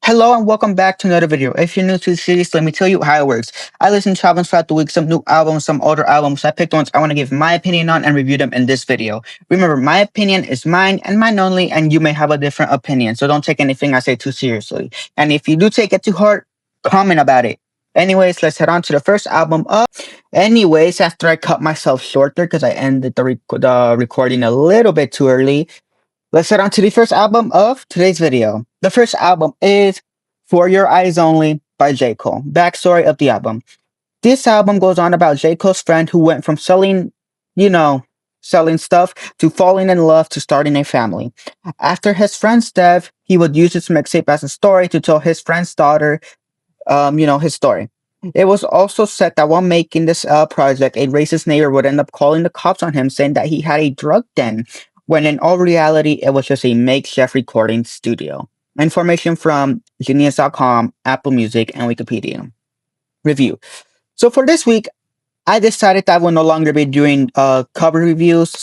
Hello and welcome back to another video. If you're new to the series, let me tell you how it works. I listen to albums throughout the week, some new albums, some older albums. I picked ones I want to give my opinion on and review them in this video. Remember, my opinion is mine and mine only, and you may have a different opinion, so don't take anything I say too seriously. And if you do take it to heart, comment about it. Anyways, let's head on to the first album up. Anyways, after I cut myself short there because I ended the recording a little bit too early, let's head on to the first album of today's video. The first album is For Your Eyez Only by J. Cole. Backstory of the album. This album goes on about J. Cole's friend who went from selling stuff to falling in love to starting a family. After his friend's death, he would use this mixtape as a story to tell his friend's daughter, his story. It was also said that while making this project, a racist neighbor would end up calling the cops on him, saying that he had a drug den, when in all reality, it was just a makeshift recording studio. Information from Genius.com, Apple Music, and Wikipedia. Review. So for this week, I decided that I will no longer be doing cover reviews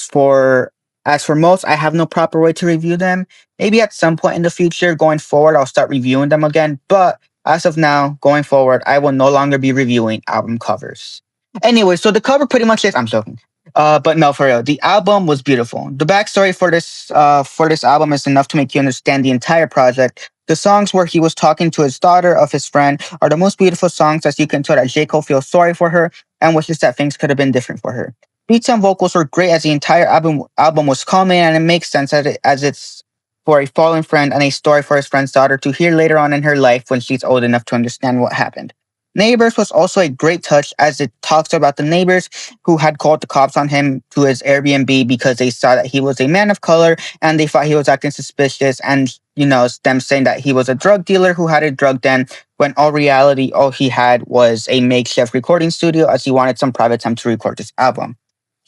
as for most, I have no proper way to review them. Maybe at some point in the future, going forward, I'll start reviewing them again. But as of now, going forward, I will no longer be reviewing album covers. Anyway, so the cover pretty much is, I'm joking. But no, for real, the album was beautiful. The backstory for this album is enough to make you understand the entire project. The songs where he was talking to his daughter of his friend are the most beautiful songs, as you can tell that J. Cole feels sorry for her and wishes that things could have been different for her. Beats and vocals were great, as the entire album was calming, and it makes sense as it's for a fallen friend and a story for his friend's daughter to hear later on in her life when she's old enough to understand what happened. Neighbors was also a great touch, as it talks about the neighbors who had called the cops on him to his Airbnb because they saw that he was a man of color and they thought he was acting suspicious, and them saying that he was a drug dealer who had a drug den, when all reality all he had was a makeshift recording studio, as he wanted some private time to record this album.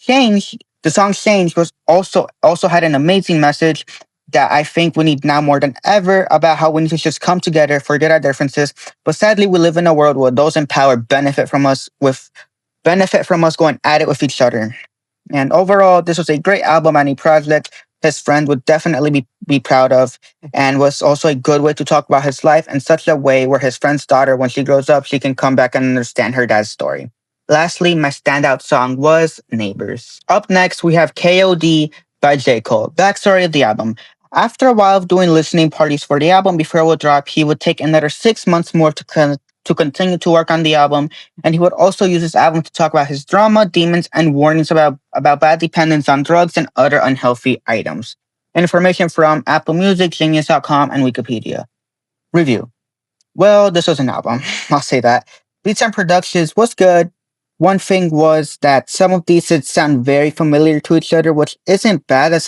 The song Change was also had an amazing message that I think we need now more than ever, about how we need to just come together, forget our differences. But sadly, we live in a world where those in power benefit from us going at it with each other. And overall, this was a great album and a project his friend would definitely be proud of, and was also a good way to talk about his life in such a way where his friend's daughter, when she grows up, she can come back and understand her dad's story. Lastly, my standout song was Neighbors. Up next, we have KOD by J. Cole. Backstory of the album. After a while of doing listening parties for the album before it would drop, he would take another 6 months more to continue to work on the album, and he would also use this album to talk about his drama, demons, and warnings about bad dependence on drugs and other unhealthy items. Information from Apple Music, Genius.com, and Wikipedia. Review. Well, this was an album. I'll say that. Beats and productions was good. One thing was that some of these did sound very familiar to each other, which isn't bad,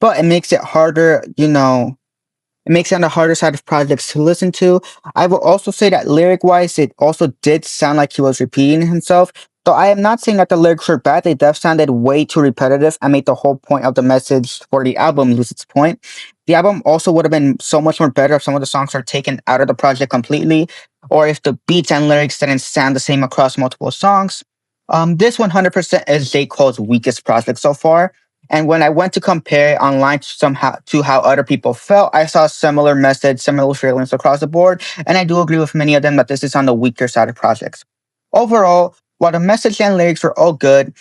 but it makes it harder, it makes it on the harder side of projects to listen to. I will also say that lyric-wise, it also did sound like he was repeating himself. Though I am not saying that the lyrics were bad, they just sounded way too repetitive and made the whole point of the message for the album lose its point. The album also would have been so much more better if some of the songs are taken out of the project completely, or if the beats and lyrics didn't sound the same across multiple songs. This 100% is J. Cole's weakest project so far. And when I went to compare it online to how other people felt, I saw a similar message, similar feelings across the board, and I do agree with many of them that this is on the weaker side of projects. Overall, while the message and lyrics were all good,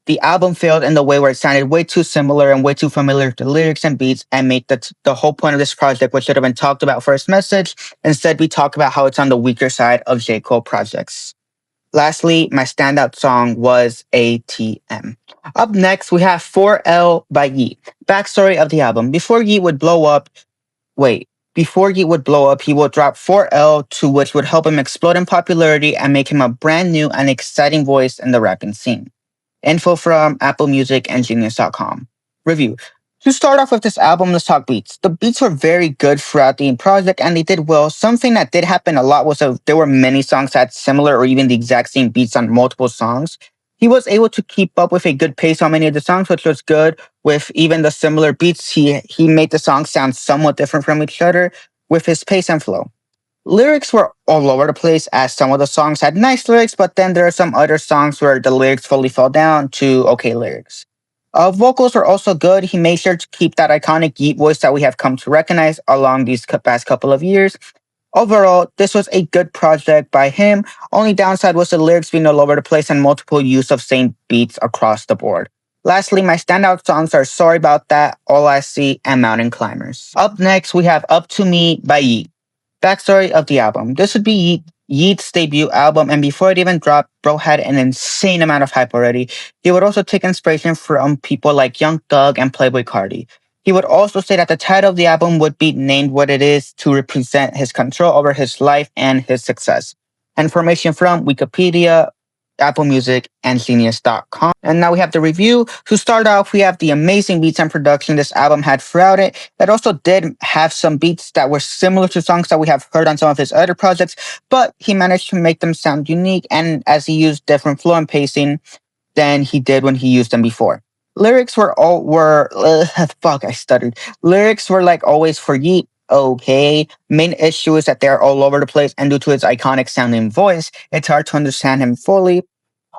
the album failed in the way where it sounded way too similar and way too familiar to the lyrics and beats, and made the whole point of this project, which should have been talked about for its message, instead we talk about how it's on the weaker side of J. Cole projects. Lastly, my standout song was ATM. Up next, we have 4L by Yeat. Backstory of the album. Before Yeat would blow up, he would drop 4L, which would help him explode in popularity and make him a brand new and exciting voice in the rapping scene. Info from Apple Music and Genius.com. Review. To start off with this album, let's talk beats. The beats were very good throughout the project, and they did well. Something that did happen a lot was that there were many songs that had similar or even the exact same beats on multiple songs. He was able to keep up with a good pace on many of the songs, which was good. With even the similar beats, he made the songs sound somewhat different from each other with his pace and flow. Lyrics were all over the place, as some of the songs had nice lyrics, but then there are some other songs where the lyrics fully fell down to okay lyrics. Vocals were also good. He made sure to keep that iconic Yeat voice that we have come to recognize along these past couple of years. Overall, this was a good project by him. Only downside was the lyrics being all over the place and multiple use of same beats across the board. Lastly, my standout songs are Sorry About That, All I See, and Mountain Climbers. Up next, we have Up to Me by Yeat. Backstory of the album. This would be Yeat's debut album, and before it even dropped, bro had an insane amount of hype already. He would also take inspiration from people like Young Thug and Playboy Cardi. He would also say that the title of the album would be named what it is to represent his control over his life and his success. Information from Wikipedia, Apple Music, and Genius.com. And now we have the review. To start off, we have the amazing beats and production this album had throughout it. It also did have some beats that were similar to songs that we have heard on some of his other projects, but he managed to make them sound unique, and as he used different flow and pacing than he did when he used them before. Lyrics fuck, I stuttered. Lyrics were like always for Yeat. Okay. Main issue is that they're all over the place, and due to his iconic sounding voice, it's hard to understand him fully.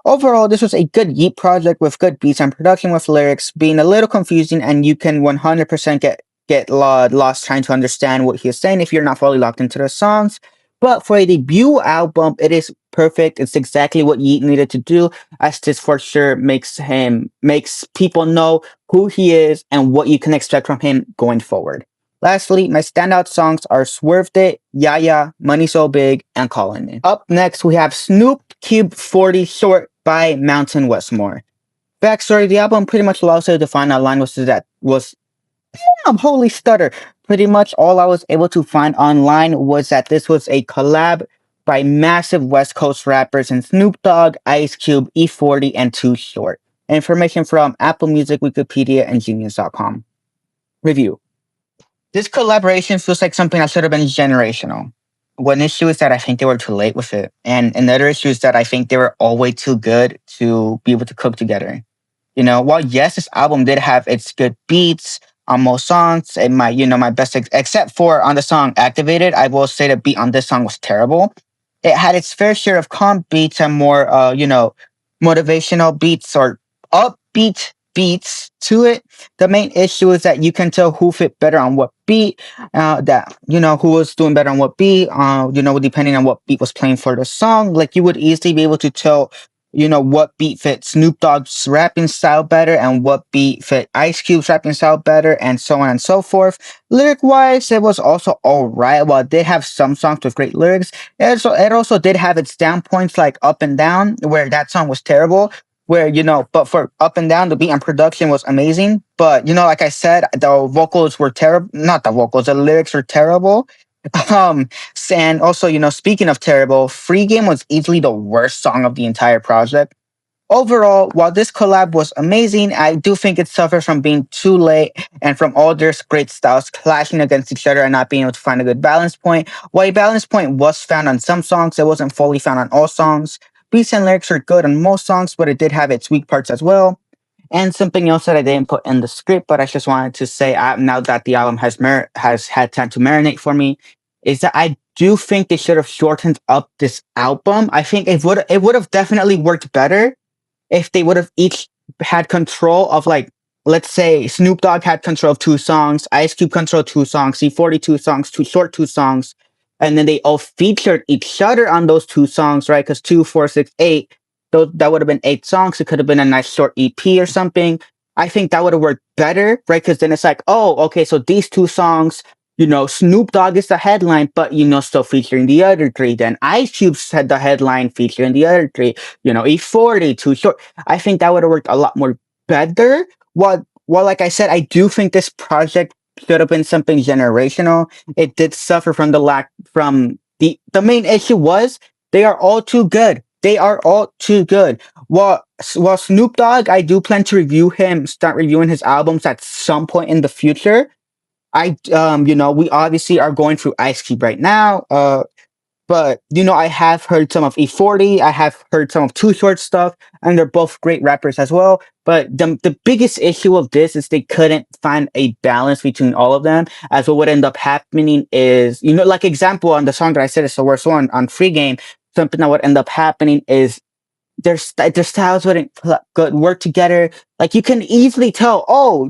Overall, this was a good Yeat project with good beats and production, with lyrics being a little confusing, and you can 100% get lost trying to understand what he's saying if you're not fully locked into the songs. But for a debut album, it is perfect. It's exactly what Yeat needed to do, as this for sure makes people know who he is and what you can expect from him going forward. Lastly, my standout songs are Swerved It, Yeah, Money So Big, and Callin' It. Up next, we have Snoop Cube 40 Short by Mountain Westmore. Backstory, the album pretty much allows you to define online was holy stutter. Pretty much all I was able to find online was that this was a collab by massive West Coast rappers in Snoop Dogg, Ice Cube, E40, and Too Short. Information from Apple Music, Wikipedia, and Genius.com. Review. This collaboration feels like something that should have been generational. One issue is that I think they were too late with it. And another issue is that I think they were all way too good to be able to cook together. You know, while yes, this album did have its good beats on most songs, it might, my best, except for on the song Activated, I will say the beat on this song was terrible. It had its fair share of calm beats and more, motivational beats or upbeat beats to it. The main issue is that you can tell who fit better on what beat, who was doing better on what beat, depending on what beat was playing for the song. Like, you would easily be able to tell what beat fit Snoop Dogg's rapping style better and what beat fit Ice Cube's rapping style better, and so on and so forth. Lyric wise, it was also alright. While it did have some songs with great lyrics, it also did have its down points, like Up and Down, where that song was terrible. Where, but for Up and Down, the beat and production was amazing. But, like I said, the vocals were terrible. Not the vocals, the lyrics were terrible. And also, speaking of terrible, Free Game was easily the worst song of the entire project. Overall, while this collab was amazing, I do think it suffers from being too late and from all their great styles clashing against each other and not being able to find a good balance point. While a balance point was found on some songs, it wasn't fully found on all songs. Beats and lyrics are good on most songs, but it did have its weak parts as well. And something else that I didn't put in the script, but I just wanted to say now that the album has had time to marinate for me, is that I do think they should have shortened up this album. I think it would have definitely worked better if they would have each had control of, like, let's say Snoop Dogg had control of 2 songs, Ice Cube control 2 songs, C40 2 songs, Too Short 2 songs, and then they all featured each other on those 2 songs, right? Because 2, 4, 6, 8, that would have been 8 songs. It could have been a nice short EP or something. I think that would have worked better, right? Because then it's like, oh, okay, so these 2 songs, Snoop Dogg is the headline, but, still featuring the other 3. Then Ice Cube said the headline featuring the other 3. E40, Too Short. I think that would have worked a lot more better. While, like I said, I do think this project should have been something generational. It did suffer from the main issue was they are all too good. They are all too good. While Snoop Dogg, I do plan to start reviewing his albums at some point in the future. We obviously are going through Ice Cube right now. But I have heard some of E40. I have heard some of Too Short stuff, and they're both great rappers as well. But the biggest issue of this is they couldn't find a balance between all of them. As what would end up happening is, like example on the song that I said is the worst one on Free Game. Something that would end up happening is their styles wouldn't work together. Like, you can easily tell, oh,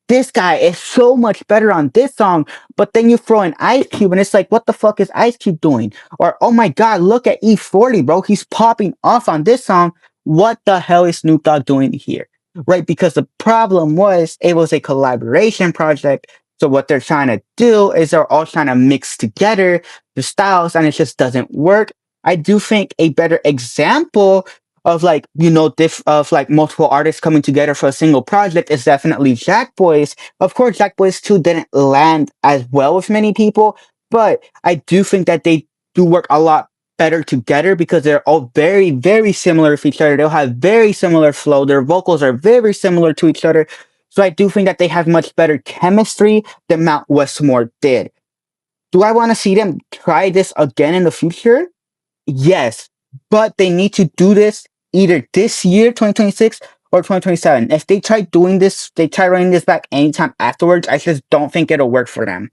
this guy is so much better on this song, but then you throw in Ice Cube and it's like, what the fuck is Ice Cube doing? Or, oh my god, look at E40, bro. He's popping off on this song. What the hell is Snoop Dogg doing here? Right? Because the problem was it was a collaboration project. So what they're trying to do is they're all trying to mix together the styles and it just doesn't work. I do think a better example of like, you know, of like multiple artists coming together for a single project is definitely Jack Boys. Of course, Jack Boys 2 didn't land as well with many people, but I do think that they do work a lot better together because they're all very, very similar to each other. They'll have very similar flow. Their vocals are very similar to each other. So I do think that they have much better chemistry than Mount Westmore did. Do I want to see them try this again in the future? Yes, but they need to do this either this year, 2026, or 2027. If they try doing this, they try running this back anytime afterwards, I just don't think it'll work for them.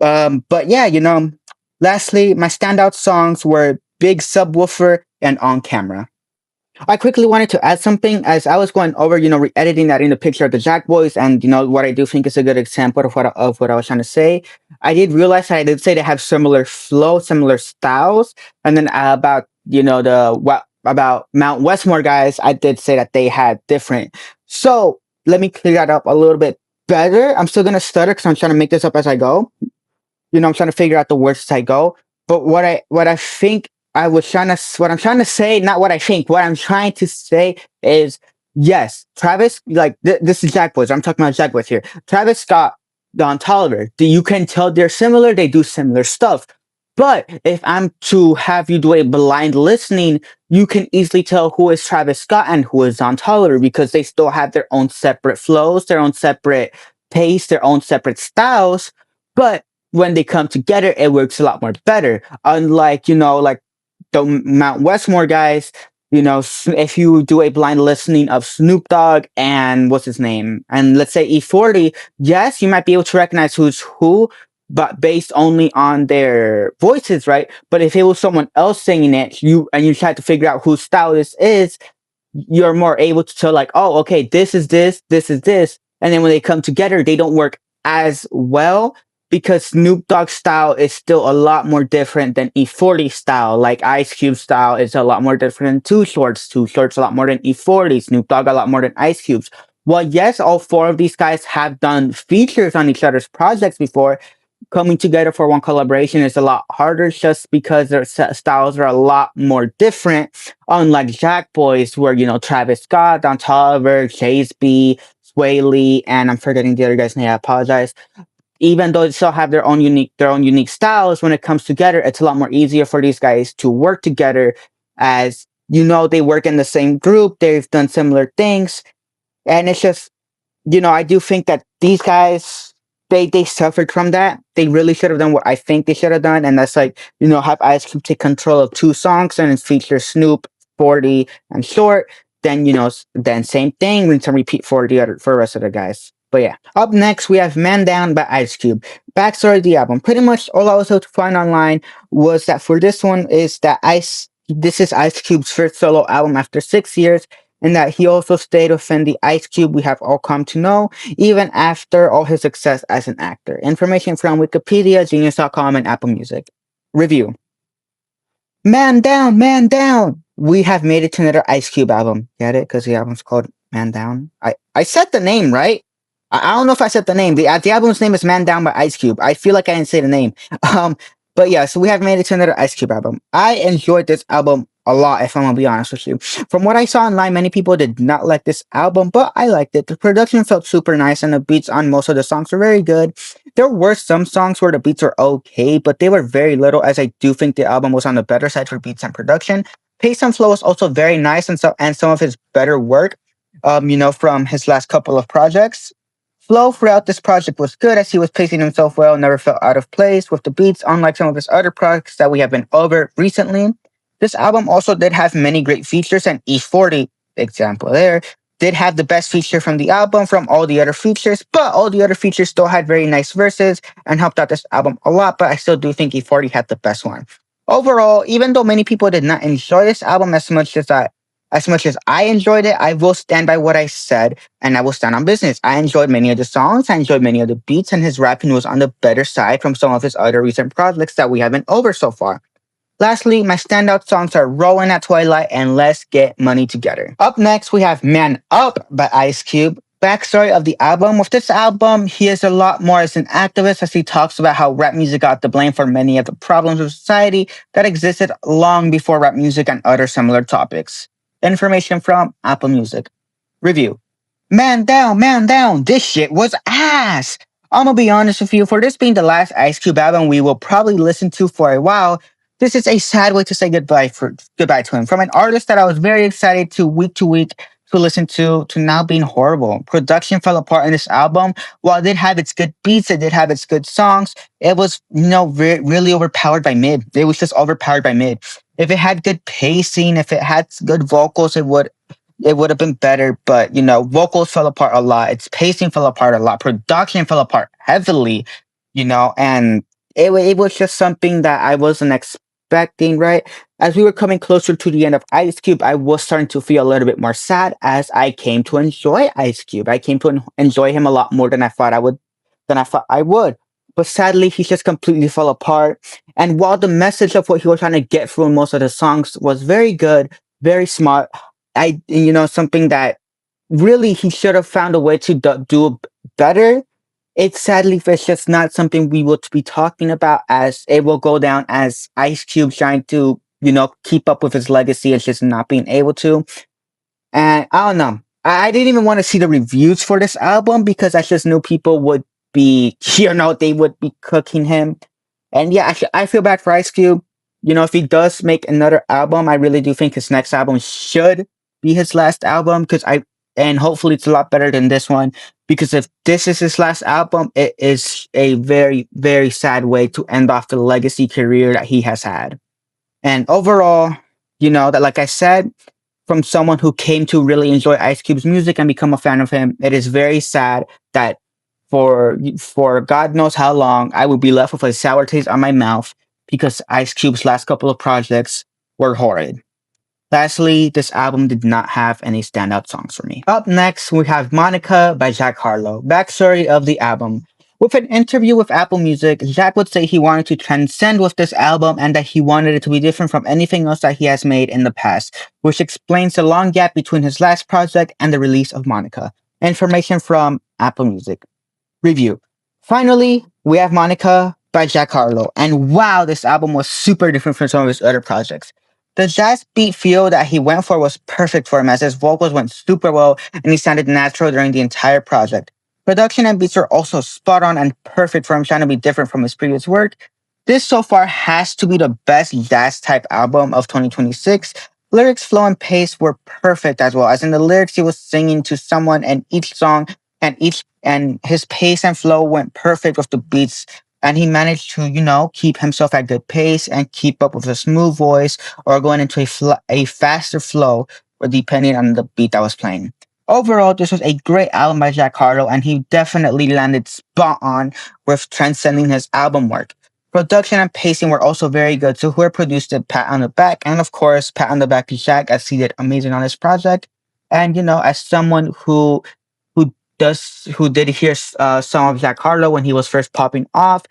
But yeah, you know, lastly, my standout songs were Big Subwoofer and On Camera. I quickly wanted to add something as I was going over, you know, re-editing that in the picture of the Jack Boys and, you know, what I do think is a good example of what I was trying to say. I did realize that I did say they have similar flow, similar styles. And then about, you know, about Mount Westmore guys, I did say that they had different. So let me clear that up a little bit better. I'm still going to stutter because I'm trying to make this up as I go. You know, I'm trying to figure out the words as I go. But what I think what I'm trying to say, not what I think, what I'm trying to say is, yes, Travis, like, this is Jack Boys. I'm talking about Jack Boys here. Travis Scott, Don Toliver, you can tell they're similar. They do similar stuff. But if I'm to have you do a blind listening, you can easily tell who is Travis Scott and who is Don Toliver because they still have their own separate flows, their own separate pace, their own separate styles. But when they come together, it works a lot more better. Unlike, you know, like the Mount Westmore guys, you know, if you do a blind listening of Snoop Dogg and what's his name, and let's say E40, yes, you might be able to recognize who's who, but based only on their voices, right? But if it was someone else singing it, you try to figure out whose style this is, you're more able to tell like, oh, okay, this is this, this is this. And then when they come together, they don't work as well because Snoop Dogg's style is still a lot more different than E40 style. Like Ice Cube style is a lot more different than Too Short's. Too Short's a lot more than E40. Snoop Dogg a lot more than Ice Cube's. Well, yes, all four of these guys have done features on each other's projects before. Coming together for one collaboration is a lot harder just because their styles are a lot more different. Unlike Jack Boys, where, you know, Travis Scott, Don Toliver, Chase B, Sway Lee, and I'm forgetting the other guy's name, I apologize. Even though they still have their own unique styles, when it comes together, it's a lot more easier for these guys to work together as, you know, they work in the same group, they've done similar things, and it's just, you know, I do think that these guys, they suffered from that. They really should have done what I think they should have done, and that's like, you know, have Ice Cube take control of two songs and feature Snoop, 40, and Short. Then, you know, then same thing, rinse and repeat for the rest of the guys. But yeah, up next we have Man Down by Ice Cube. Backstory of the album. Pretty much all I was able to find online was that for this one is that this is Ice Cube's first solo album after 6 years, and that he also stayed within the Ice Cube we have all come to know, even after all his success as an actor. Information from Wikipedia, Genius.com, and Apple Music. Review. Man Down, Man Down! We have made it to another Ice Cube album. Get it? Because the album's called Man Down. I said the name, right? I don't know if I said the name. The album's name is Man Down by Ice Cube. I feel like I didn't say the name. But yeah, so we have made it to another Ice Cube album. I enjoyed this album a lot, if I'm gonna be honest with you. From what I saw online, many people did not like this album, but I liked it. The production felt super nice, and the beats on most of the songs were very good. There were some songs where the beats were okay, but they were very little, as I do think the album was on the better side for beats and production. Pace and flow was also very nice, and some of his better work, you know, from his last couple of projects. Flow throughout this project was good as he was pacing himself well, never felt out of place with the beats, unlike some of his other projects that we have been over recently. This album also did have many great features, and E40, example there, did have the best feature from the album from all the other features, but all the other features still had very nice verses and helped out this album a lot, but I still do think E40 had the best one. Overall, even though many people did not enjoy this album as much as As much as I enjoyed it, I will stand by what I said and I will stand on business. I enjoyed many of the songs, I enjoyed many of the beats, and his rapping was on the better side from some of his other recent projects that we have been over so far. Lastly, my standout songs are Rollin' at Twilight and Let's Get Money Together. Up next, we have Man Up by Ice Cube. Backstory of the album. With this album, he is a lot more as an activist as he talks about how rap music got the blame for many of the problems of society that existed long before rap music and other similar topics. Information from Apple Music. Review. Man down, this shit was ass. I'm gonna be honest with you, for this being the last Ice Cube album we will probably listen to for a while, this is a sad way to say goodbye to him. From an artist that I was very excited to week to listen to now being horrible. Production fell apart in this album. While it did have its good beats, it did have its good songs, it was, really overpowered by mid. It was just overpowered by mid. If it had good pacing, if it had good vocals, it would have been better, but vocals fell apart a lot. Its pacing fell apart a lot. Production fell apart heavily, and it was just something that I wasn't expecting, right? As we were coming closer to the end of Ice Cube, I was starting to feel a little bit more sad as I came to enjoy Ice Cube. I came to enjoy him a lot more than I thought I would. But sadly, he just completely fell apart. And while the message of what he was trying to get through in most of the songs was very good, very smart, something that really he should have found a way to do better. It's just not something we will be talking about, as it will go down as Ice Cube trying to, keep up with his legacy and just not being able to. And I don't know. I didn't even want to see the reviews for this album because I just knew people would be, they would be cooking him. And yeah, I feel bad for Ice Cube. If he does make another album, I really do think his next album should be his last album, and hopefully it's a lot better than this one, because if this is his last album, it is a very, very sad way to end off the legacy career that he has had. And overall, that, like I said, from someone who came to really enjoy Ice Cube's music and become a fan of him, it is very sad that for God knows how long, I will be left with a sour taste on my mouth because Ice Cube's last couple of projects were horrid. Lastly, this album did not have any standout songs for me. Up next, we have Monica by Jack Harlow. Backstory of the album. With an interview with Apple Music, Jack would say he wanted to transcend with this album and that he wanted it to be different from anything else that he has made in the past, which explains the long gap between his last project and the release of Monica. Information from Apple Music. Review. Finally, we have Monica by Jack Harlow, and wow, this album was super different from some of his other projects. The jazz beat feel that he went for was perfect for him, as his vocals went super well and he sounded natural during the entire project. Production and beats are also spot on and perfect for him trying to be different from his previous work. This so far has to be the best jazz type album of 2026. Lyrics, flow, and pace were perfect as well, as in the lyrics he was singing to someone in each song, and his pace and flow went perfect with the beats, and he managed to, keep himself at good pace and keep up with a smooth voice or going into a faster flow, or depending on the beat that was playing. Overall, this was a great album by Jack Harlow, and he definitely landed spot on with transcending his album work. Production and pacing were also very good, so whoever produced it, pat on the back, and of course, pat on the back to Jack, as he did amazing on this project. And as someone who did hear some of Jack Harlow when he was first popping off,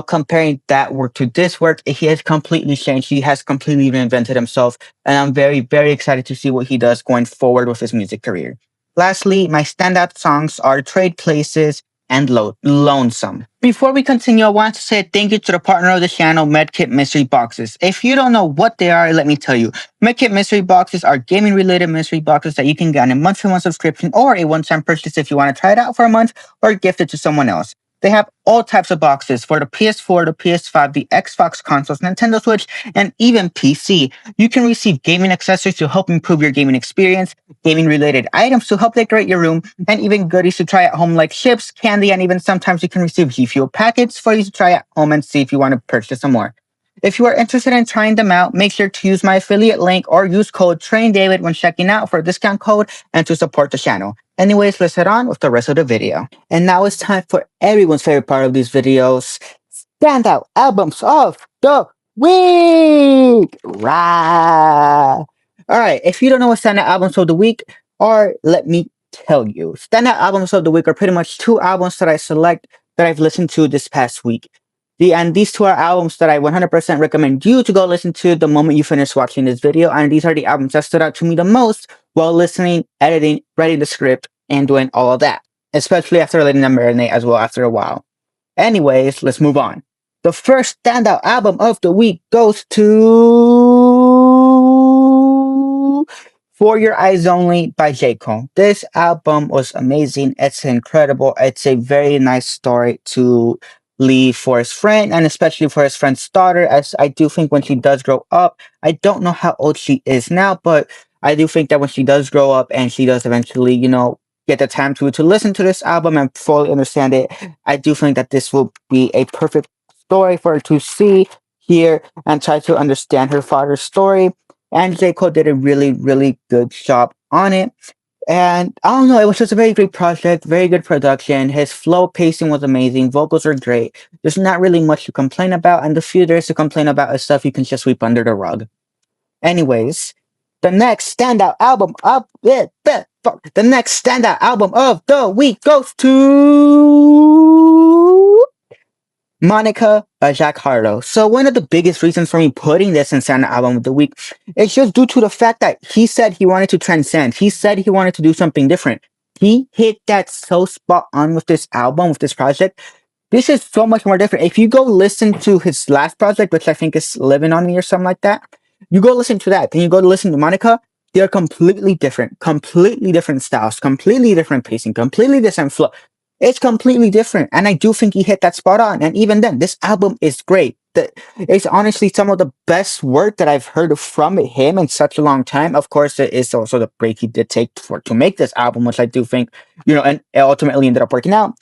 comparing that work to this work, he has completely changed. He has completely reinvented himself, and I'm very, very excited to see what he does going forward with his music career. Lastly, my standout songs are Trade Places and Lonesome. Before we continue, I want to say thank you to the partner of the channel, Midkit Mystery Boxes. If you don't know what they are, let me tell you. Midkit Mystery Boxes are gaming-related mystery boxes that you can get on a month-to-month subscription or a one-time purchase if you want to try it out for a month or gift it to someone else. They have all types of boxes for the PS4, the PS5, the Xbox consoles, Nintendo Switch, and even PC. You can receive gaming accessories to help improve your gaming experience, gaming-related items to help decorate your room, and even goodies to try at home like chips, candy, and even sometimes you can receive G Fuel packets for you to try at home and see if you want to purchase some more. If you are interested in trying them out, make sure to use my affiliate link or use code TrainDavid when checking out for a discount code and to support the channel. Anyways, let's head on with the rest of the video. And now it's time for everyone's favorite part of these videos, standout albums of the week! Rah! Alright, if you don't know what standout albums of the week are, let me tell you. Standout albums of the week are pretty much two albums that I select that I've listened to this past week. And these two are albums that I 100% recommend you to go listen to the moment you finish watching this video. And these are the albums that stood out to me the most while listening, editing, writing the script, and doing all of that. Especially after letting them marinate as well after a while. Anyways, let's move on. The first standout album of the week goes to For Your Eyez Only by J. Cole. This album was amazing. It's incredible. It's a very nice story to leave for his friend, and especially for his friend's daughter, as I do think when she does grow up, I don't know how old she is now, but I do think that when she does grow up and she does eventually, get the time to listen to this album and fully understand it, I do think that this will be a perfect story for her to see, hear, and try to understand her father's story. And J. Cole did a really, really good job on it. And I don't know, it was just a very great project, very good production. His flow pacing was amazing, vocals are great. There's not really much to complain about, and the few there is to complain about is stuff you can just sweep under the rug. Anyways, the next standout album of the next standout album of the week goes to Monica by Jack Harlow. So one of the biggest reasons for me putting this in standout album of the week is just due to the fact that he said he wanted to transcend. He said he wanted to do something different. He hit that so spot on with this album, with this project. This is so much more different. If you go listen to his last project, which I think is Living on Me or something like that, you go listen to that, then you go to listen to Monica, they're completely different styles, completely different pacing, completely different flow. It's completely different, and I do think he hit that spot on. And even then, this album is great. It's honestly some of the best work that I've heard from him in such a long time. Of course, it is also the break he did take to make this album, which I do think, and it ultimately ended up working out.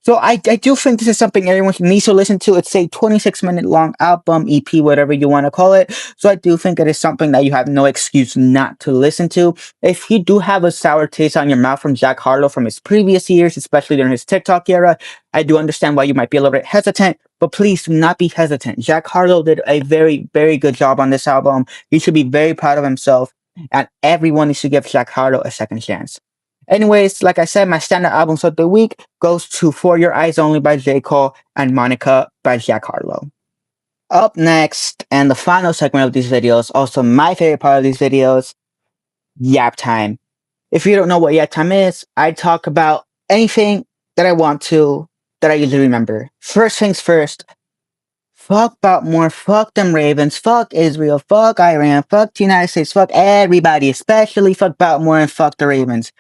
So I do think this is something everyone needs to listen to. It's a 26-minute long album, EP, whatever you want to call it. So I do think it is something that you have no excuse not to listen to. If you do have a sour taste on your mouth from Jack Harlow from his previous years, especially during his TikTok era, I do understand why you might be a little bit hesitant, but please do not be hesitant. Jack Harlow did a very, very good job on this album. He should be very proud of himself, and everyone needs to give Jack Harlow a second chance. Anyways, like I said, my standout albums of the week goes to For Your Eyez Only by J. Cole and Monica by Jack Harlow. Up next, and the final segment of these videos, also my favorite part of these videos, Yap Time. If you don't know what Yap Time is, I talk about anything that I want to, that I usually remember. First things first, fuck Baltimore, fuck them Ravens, fuck Israel, fuck Iran, fuck the United States, fuck everybody, especially fuck Baltimore and fuck the Ravens.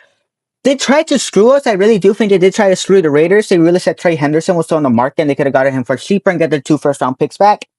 They tried to screw us. I really do think they did try to screw the Raiders. They really said Trey Henderson was still on the market and they could have gotten him for cheaper and get their 2 first-round picks back.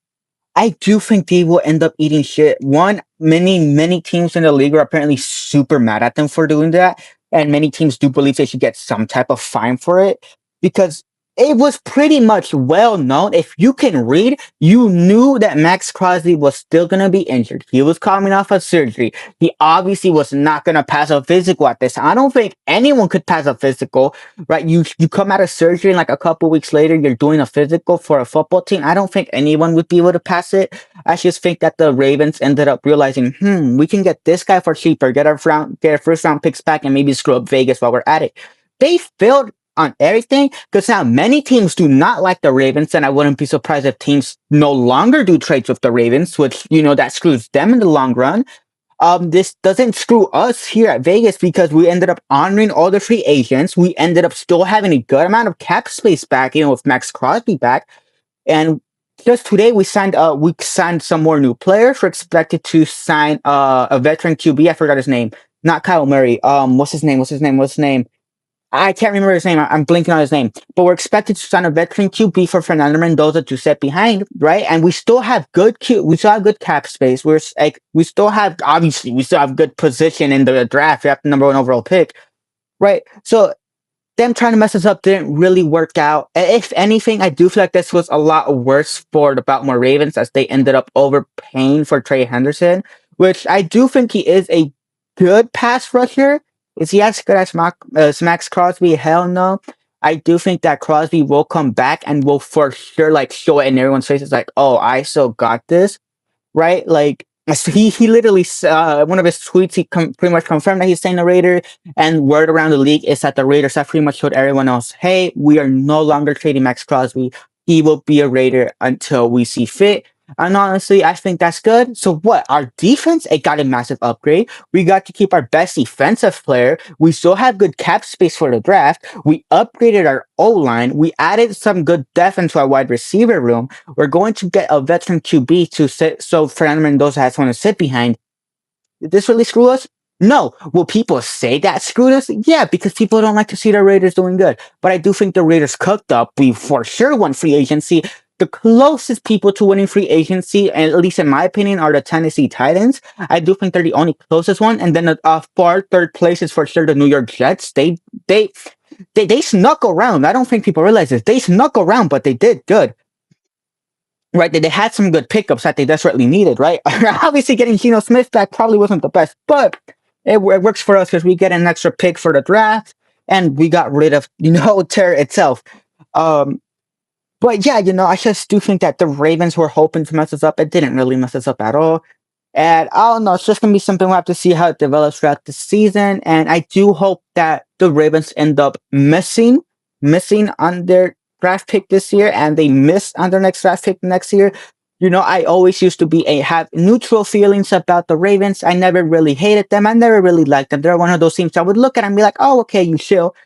I do think they will end up eating shit. One, many teams in the league are apparently super mad at them for doing that. And many teams do believe they should get some type of fine for it. Because it was pretty much well known. If you can read, you knew that Max Crosby was still going to be injured. He was coming off of surgery. He obviously was not going to pass a physical at this. I don't think anyone could pass a physical, right? You come out of surgery and like a couple weeks later, you're doing a physical for a football team. I don't think anyone would be able to pass it. I just think that the Ravens ended up realizing, we can get this guy for cheaper, get our first round picks back, and maybe screw up Vegas while we're at it. They failed on everything, because now many teams do not like the Ravens, and I wouldn't be surprised if teams no longer do trades with the Ravens, which, that screws them in the long run. This doesn't screw us here at Vegas because we ended up honoring all the free agents. We ended up still having a good amount of cap space back, with Max Crosby back. And just today we signed some more new players. We're expected to sign a veteran QB. I forgot his name. Not Kyle Murray. What's his name? I can't remember his name. I'm blinking on his name. But we're expected to sign a veteran QB for Fernando Mendoza to set behind, right? And we still have good cap space. We still have good position in the draft. We have the number 1 overall pick, right? So them trying to mess us up didn't really work out. If anything, I do feel like this was a lot worse for the Baltimore Ravens as they ended up overpaying for Trey Henderson, which I do think he is a good pass rusher. Is he as good as Max Crosby? Hell no. I do think that Crosby will come back and will for sure show it in everyone's faces oh, I still got this, right? So he literally one of his tweets pretty much confirmed that he's staying a Raider, and word around the league is that the Raiders have pretty much told everyone else, hey, we are no longer trading Max Crosby. He will be a Raider until we see fit. And honestly, I think that's good. So what? Our defense, it got a massive upgrade. We got to keep our best defensive player. We still have good cap space for the draft. We upgraded our O-line. We added some good depth into our wide receiver room. We're going to get a veteran QB to sit so Fernando Mendoza has one to sit behind. Did this really screw us? No. Will people say that screwed us? Yeah, because people don't like to see the Raiders doing good. But I do think the Raiders cooked up. We for sure won free agency. The closest people to winning free agency, at least in my opinion, are the Tennessee Titans. I do think they're the only closest one. And then the far third place is for sure the New York Jets. They snuck around. I don't think people realize this. They snuck around, but they did good. Right, they had some good pickups that they desperately needed, right? Obviously, getting Geno Smith back probably wasn't the best, but it works for us because we get an extra pick for the draft, and we got rid of, Terror itself. Um, but yeah, I just do think that the Ravens were hoping to mess us up. It didn't really mess us up at all. And I don't know, it's just going to be something we'll have to see how it develops throughout the season. And I do hope that the Ravens end up missing on their draft pick this year, and they miss on their next draft pick next year. I always used to have neutral feelings about the Ravens. I never really hated them. I never really liked them. They're one of those teams I would look at and be like, oh, okay, you chill.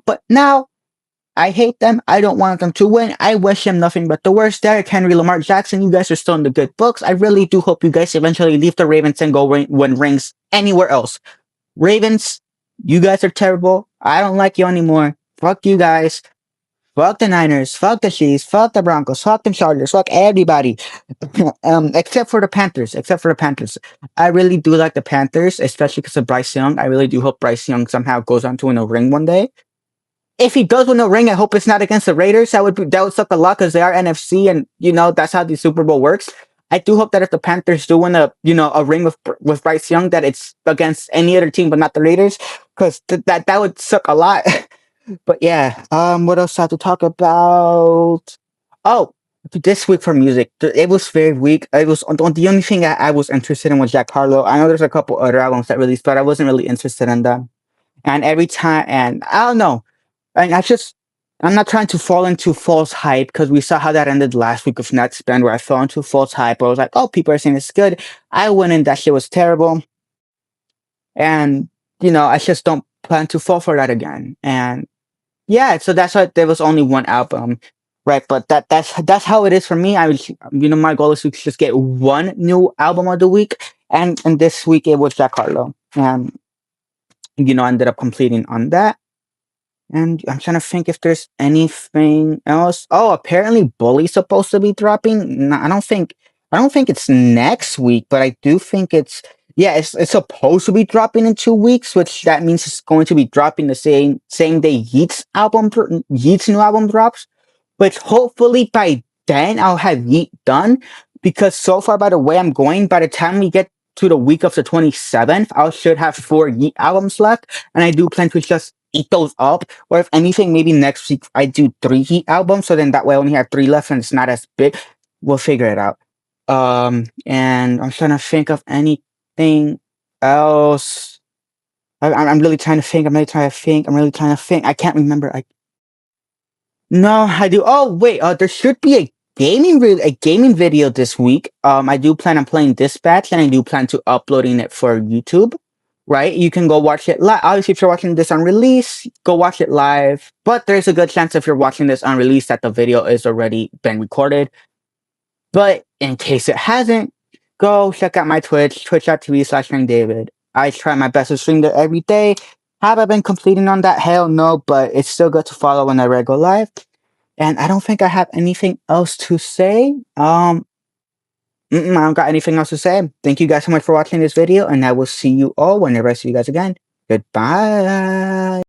But now I hate them. I don't want them to win. I wish them nothing but the worst. Derrick Henry, Lamar Jackson, you guys are still in the good books. I really do hope you guys eventually leave the Ravens and go win rings anywhere else. Ravens, you guys are terrible. I don't like you anymore. Fuck you guys. Fuck the Niners. Fuck the Chiefs. Fuck the Broncos. Fuck the Chargers. Fuck everybody. Except for the Panthers. I really do like the Panthers, especially because of Bryce Young. I really do hope Bryce Young somehow goes on to win a ring one day. If he does win a ring, I hope it's not against the Raiders. That would suck a lot because they are NFC, and that's how the Super Bowl works. I do hope that if the Panthers do win a ring with Bryce Young, that it's against any other team but not the Raiders, because that would suck a lot. But yeah, what else I have to talk about? Oh, this week for music, it was very weak. It was the only thing I was interested in was Jack Harlow. I know there's a couple other albums that released, but I wasn't really interested in them. And every time, and I don't know. And I'm not trying to fall into false hype, because we saw how that ended last week with Net Spend, where I fell into false hype. I was like, oh, people are saying it's good. I went in, that shit was terrible. And, I just don't plan to fall for that again. And yeah, so that's why there was only one album, right? But that's how it is for me. My goal is to just get one new album of the week. And this week it was Jack Harlow. And, I ended up completing on that. And I'm trying to think if there's anything else. Oh, apparently Bully's supposed to be dropping. No, I don't think it's next week, but I do think it's supposed to be dropping in 2 weeks, which that means it's going to be dropping the same day Yeat's new album drops. But hopefully by then I'll have Yeat done, because so far, by the way I'm going, by the time we get to the week of the 27th, I should have 4 Yeat albums left, and I do plan to just eat those up. Or if anything, maybe next week I do 3 Yeat albums, so then that way I only have 3 left and it's not as big. We'll figure it out. And I'm trying to think of anything else. I'm really trying to think. I can't remember. No, I do. Oh wait, there should be a gaming video this week. I do plan on playing Dispatch, and I do plan to uploading it for YouTube. Right, you can go watch it live. Obviously, if you're watching this on release, go watch it live. But there's a good chance if you're watching this on release that the video is already been recorded. But in case it hasn't, go check out my Twitch, twitch.tv/TrainDavid. I try my best to stream there every day. Have I been completing on that? Hell no, but it's still good to follow whenever I go live. And I don't think I have anything else to say. I don't got anything else to say. Thank you guys so much for watching this video, and I will see you all whenever I see you guys again. Goodbye.